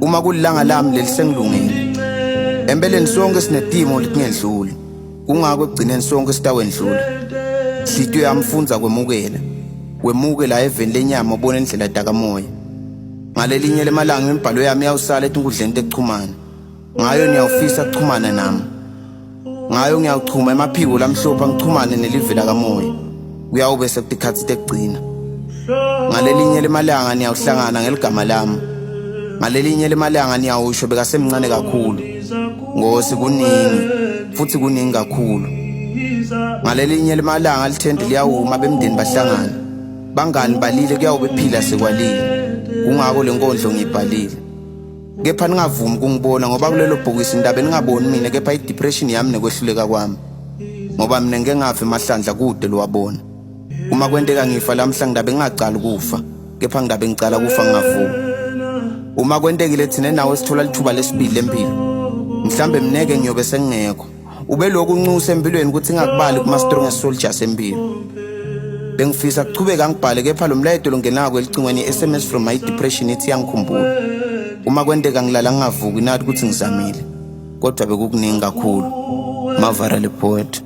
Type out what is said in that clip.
uma kulilanga lami lelisengilungile. Empeleni sonke sinedimo letingedluli, kungako ekugcineni sonke sitawendlula. Inhliziyo yami ifunza kwemukela eveni lenyama ubone indlela dakamoya. Ngalelinye lemalanga imibhalo yami iyawusala etinkundleni tekuchumana. Ngayo ngiyawufisa kuchumana nami. Ngayo ngiyawuchuma emaphiko lamhlophe ngichumane nelive lakamoya. Kuyawube sekutikhathi tekugcina. Ngalelinye lemalanga niyawuhlangana ngeligama lami. Ngalelinye lemalanga niyawusho bekasemncane kakhulu. Ngosi kuningi futhi kuningi kakhulu. Ngalelinye lemalanga lithende liyawuma bemndeni bahlangana. Bangani balile kuyawube phila sekwalile. Kungako lenkondlo ngibhalile. Kepha ningavumi kungibona ngoba kulelo bhokisi indaba ningaboni mina kepha idepression yami nekwehluleka kwami. Ngoba mina ngeke ngafe emahlandla kude lowabona. Uma kwenteka ngifa lamhla ngidabe ngingacala ukufa, kepha ngidabe ngicala kufa ngingavuka. Uma kwentekile thina nawe sithola lithuba lesibili lempilo, mhlambe mneke ngiyobe sengekho. Ube lokhu uncusa empilweni ukuthi ngakubali kuma strongest soldiers empilo. Bengifisa kuchubeka ngibhale kepha lo mlayito longenako elicingweni SMS from my depression ethi yangikhumbula. Uma kwenteka ngilala ngingavuki nathi ukuthi ngizamile, kodwa bekukuningi kakhulu. Mavara le poet.